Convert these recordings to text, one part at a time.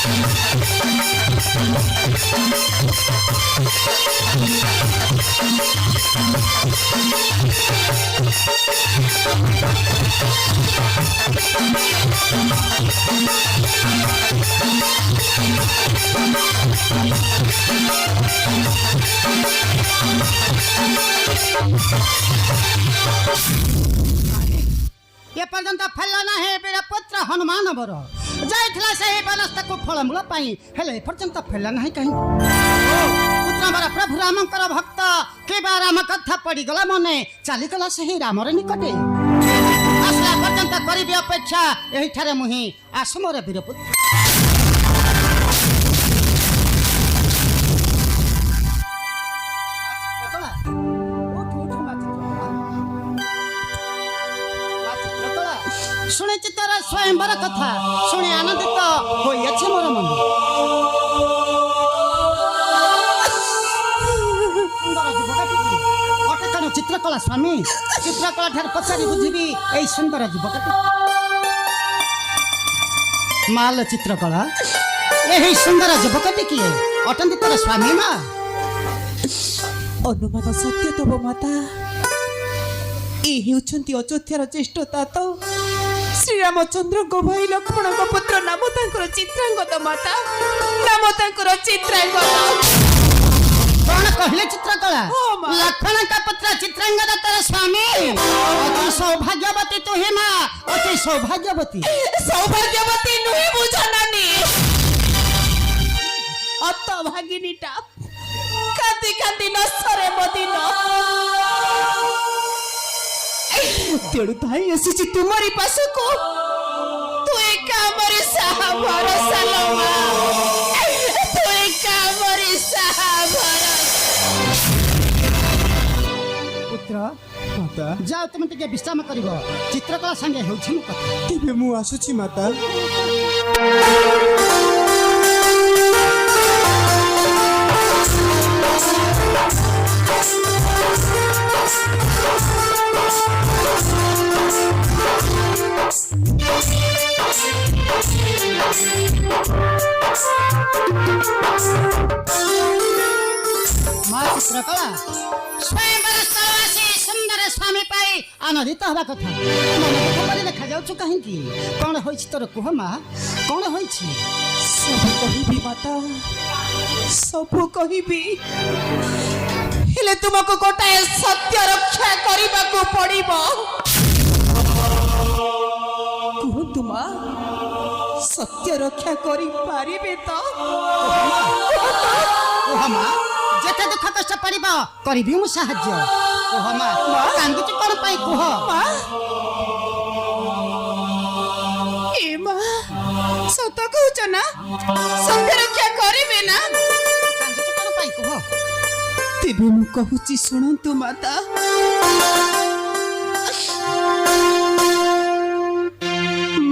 ये पर्यंत फल ना है मेरा पुत्र हनुमान बर जाइथिला से बनस्ता को फलमूल पाई हेले पर्यंत फल ना कहीं पुत्र हमारा प्रभु रामकर भक्त केबा राम कथा पड़ी गला मने चली गला से रामर निकटे आसला पर्यंत करिबे अपेक्षा एही ठारे मुही आसमर वीरपुत्र शुणे चित्तर स्वयंवर कथा शुणे आनंदित होइछे मोर मन अटकन चित्रकला स्वामी चित्रकला ठार पचारि बुझिबी एई सुंदर युवकटी माल चित्रकला एही सुंदर युवकटी किए अटंती तोर स्वामी मा अनुमान सत्य तब माता ए हेउछंती अयोध्यार ज्येष्ठ तात श्री रामचंद्र को भाई लक्ष्मण को पुत्र नाम तांकर चित्रांगद माता नाम तांकर चित्रांगद कौन कहले चित्रकला लक्ष्मण का पुत्र चित्रांगद तेरा स्वामी अति सौभाग्यवती तू हे मां अति सौभाग्यवती नुहे बुझनानी अत भागिनीटा कांदी कांदी नसरे मदिन तेणु ताई आसी तुम्हारी पास को तू एका मरी साहा भरोसा लमा तू एका मरी साहा भरोसा पुत्र माता जाओ तुम टिके विश्राम करिवो चित्रकला संगे होछि मु कथा तेबे मु आसुछि माता मां चित्रकला स्वयंवर स्थलवासी सुंदर स्वामी पाई आनंदित हवा कथा मन दुख देखा जाउछु कहीं की कौन होइछि तोर कुह मां कौन होइछि सब कहिबी माता सब कहिबी हेले तुमको गोटाए सत्य रक्षा करबा को पड़िबो कुहतु मां सत्य रक्षा करी पारिबे तो कुह मां जेते दुख कष्ट पड़िबो करिबी मु साहाय्य कुह मां कांदुची कोन पाई कुह मां ए मां सत कहउछ ना सत्य रक्षा करिबे ना कांदुची कोन पाई कुह तेबे मु कहूची सुनंतु माता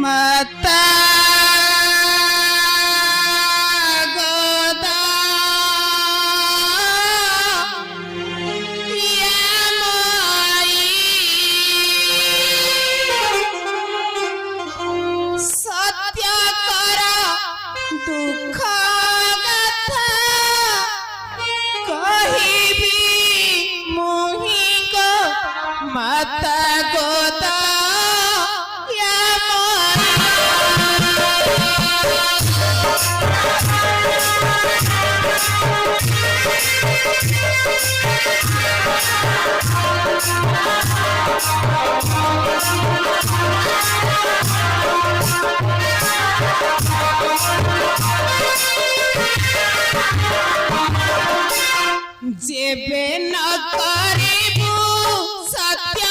माता गोदा या माई सत्य कर दुख गाथा कहिबी मोहि को माता गोदा जेबे न करिबू सत्य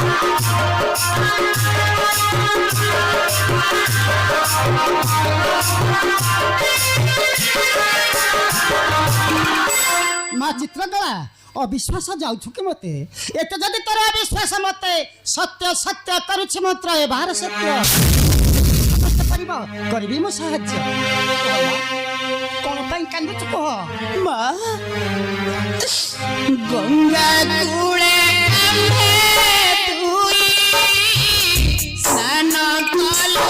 ମା ଚିତ୍ରକଳା ଅବିଶ୍ୱାସ ଯାଉଛୁ କି ମତେ ଏତେ ଯଦି ତୋର ଅବିଶ୍ୱାସ ମତେ ସତ୍ୟ ସତ୍ୟ କରୁଛି ମନ୍ତ୍ର ଏ ବାହାର ସତ୍ୟ କରିବ କରିବି ମୁଁ ସାହାଯ୍ୟ କଣ ପାଇଁ କାନ୍ଦୁଛୁ କହ ମା ଗଙ୍ଗା କୂଳେ ତୁଇ ସ୍ନାନ କଲୁ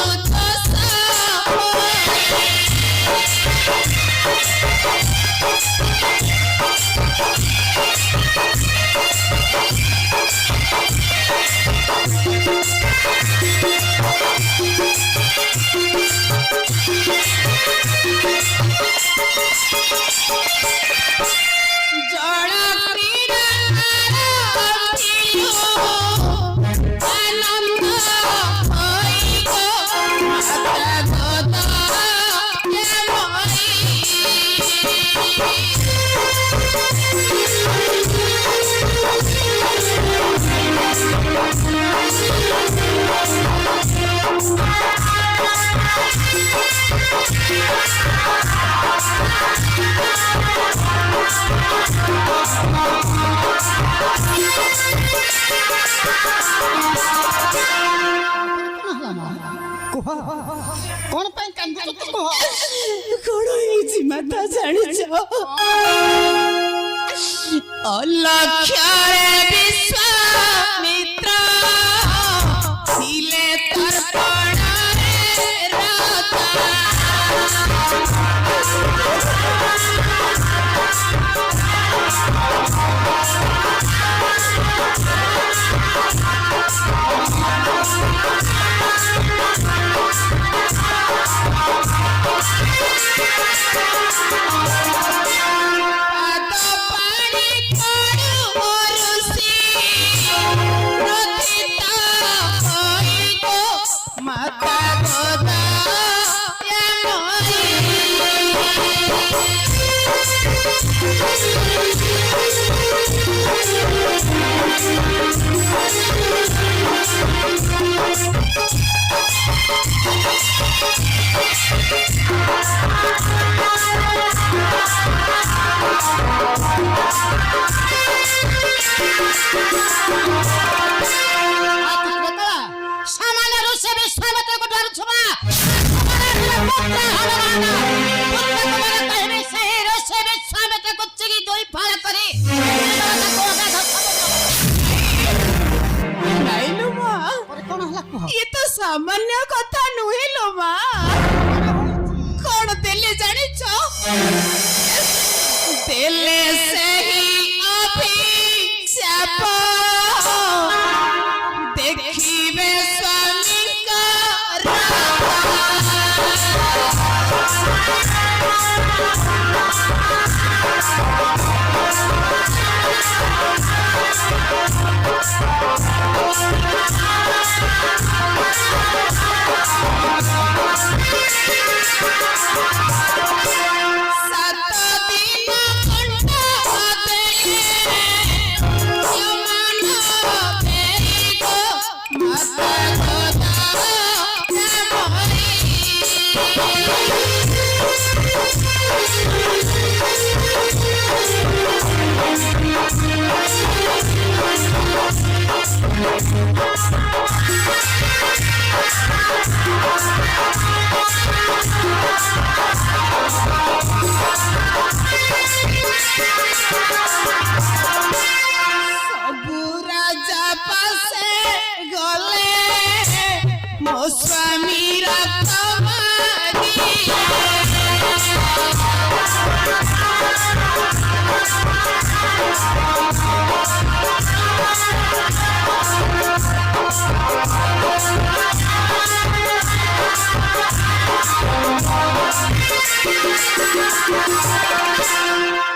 জল ক্রীড়া আনন্দ হইব মাতা গোদা କଣ ପାଇଁ କାନ୍ଦୁଛୁ ତୁ କହ କଣ ହେଇଛି ମାତା ଜାଣିଛ অলক্ষরে বিশ্বামিত্র ছিলে তর্পণরে রতা सामान्य कथा नुहे लो मा कौन देले जानिछ देले सही अभिशाप देखिबे स्वामी का स्वामी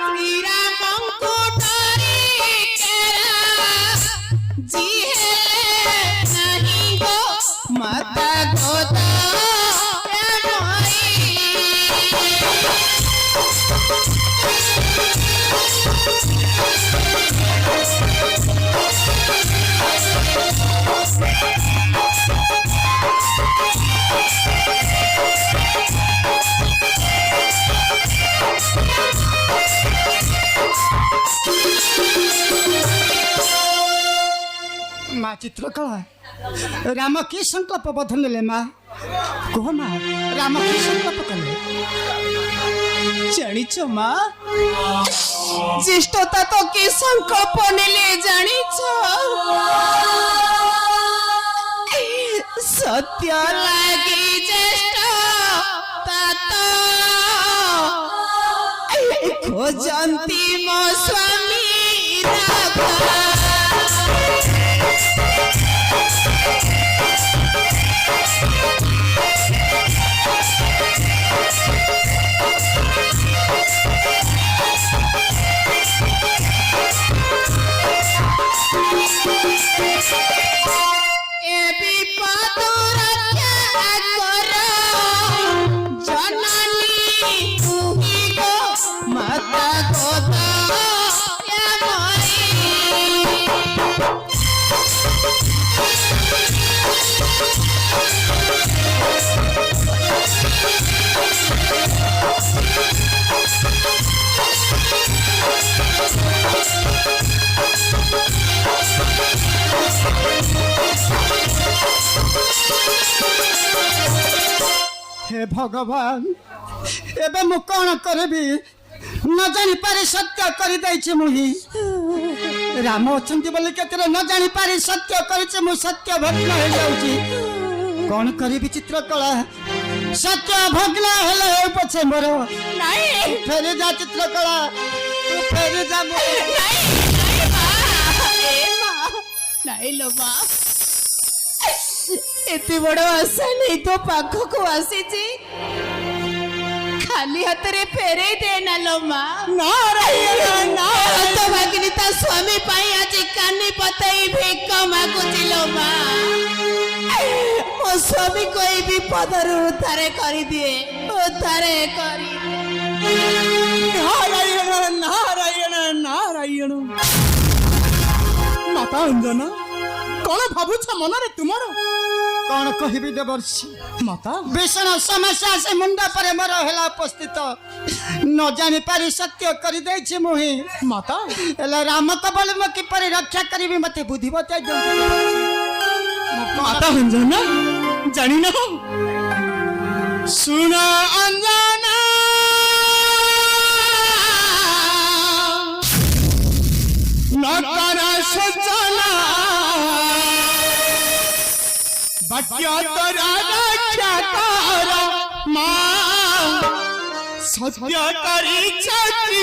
श्री चित्रकला राम की संकल्प बद्ध नेले माँ कह माँ राम की संकल्प कले জানিছ মা জ্যেষ্ঠতা তো কি সংকল্প নিলে জানিছ সত্য লাগি জ্যেষ্ঠ তাত খোজন্তি মো স্বামী রাধা हे भगवान एबे मु कौन करबी न जानी पारी सत्य करी दैछि मुही राम अछंती बोली केतरे न जानी पारी सत्य करिछि मु सत्य भग्न हो जाउछि कौन करबी चित्रकला सत्य भग्न हेले पछे मोर नहीं फेरे जा चित्रकला तू फेरे जा नहीं लो बा एते बड़ आशा नहीं तो पाख को आसी जी खाली हाथ रे फेरे देना लो माँ नारायण नारायण तो भगिनी ता स्वामी पाई आज कानी पताई भिक मागुची लो माँ मो स्वामी कोई भी पदर उतारे करी दिए उतारे करी नारायण नारायण नारायण माता अंजना कौन भावुछ मनरे तुमर कौन कहबी देवर्षि माता भीषण समस्या से मुंडा पर मोर हेला उपस्थित न जानी पारी सत्य करी दैछि मुही माता एला राम कबल म कि परि रक्षा करबी मते बुद्धि बता दे माता अंजना जानी न सुन अंजना नकर सजना बच्चा तोरा रक्षा कर मां सत्य करी छति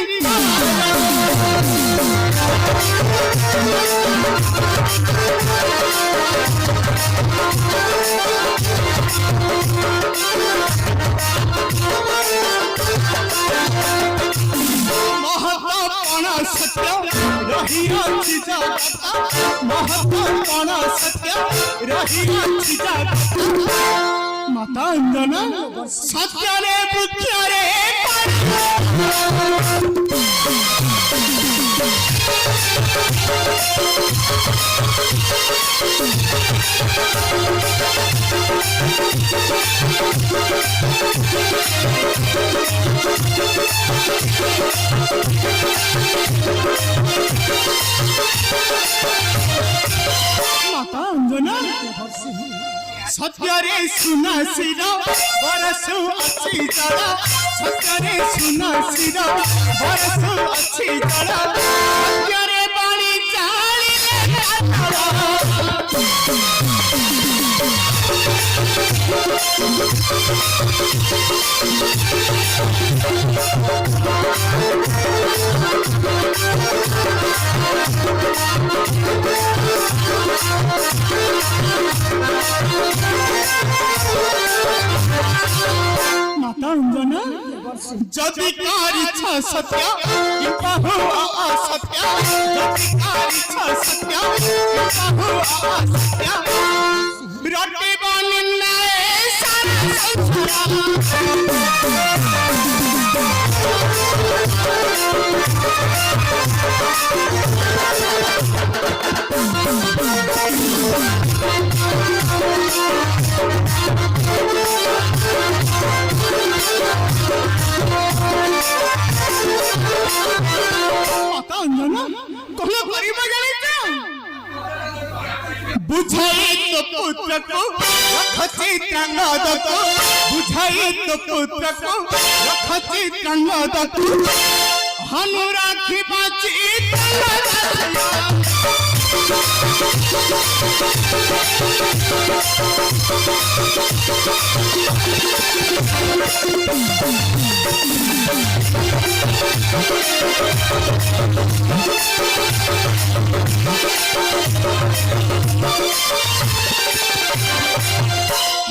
महत्वपूर्ण सत्य रही अच्छी जगत महत्वपूर्ण सत्य रही अच्छी जगत माता अंजना सत्य रे बुद्ध रे माता अंजना सत्य रे सुना सिरा बरसु अच्छी जड़ा सत्य रे सुना सिरा बरसु अच्छी जड़ा सत्य रे बाणी चाली माता अंजना जदि कारी छ सत्य बहु असत्य जदि कारी छ सत्य बहु असत्य रटे बनिन्ने सारा बुझाई तो पुत्र को रख चित्रांगद को बुझाई तो पुत्र को रख चित्रांगद को हनु राखी बाची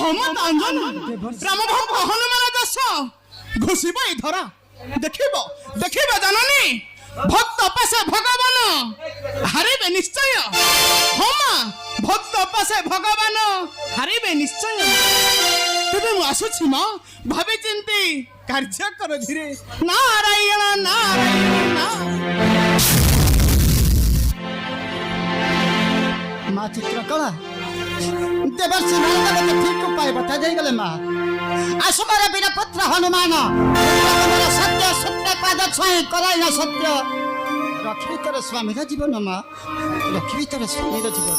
हम अंजन राम भक्त हनुमान दश घोषिब ई धरा देखिब देखिब जननी भक्त पासे भगवान हारिबे निश्चय हम भक्त पासे भगवान हारिबे निश्चय तेबे मु आसुछि मा भाबी चिंती कार्य कर धीरे नारायण नारायण माँ चित्रकला देवर्षि नारद को ठीक उपाय बता दे गले माँ आसुमार वीर पुत्र हनुमान सत्य सत्य पाद छुई कराई ना सत्य रखी तोर स्वामी जीवन माँ रखी तोर स्वामी जीवन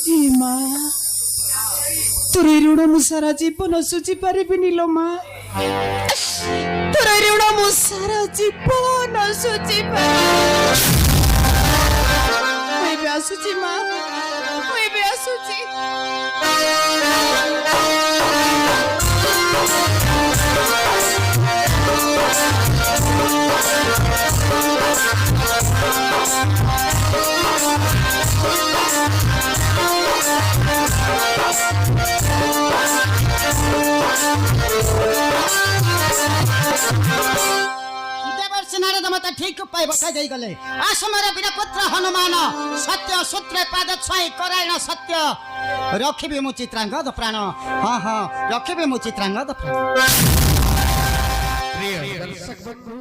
ए माँ तोर ऋण मु सारा जीवन सुझी पारिबिनी लो माँ तोर ऋण मु सारा जीवन सुझी पारिबिनी मैं आसुची माँ मैं आसुची नारद मत ठीक उपाय बता दे गले आसमार वीर पुत्र हनुमान सत्य सूत्र पाद छुई करायण सत्य रखिबे मु चित्रांगद प्राण हाँ हाँ रखिबे मु चित्रांगद प्राण प्रिय दर्शक बंधु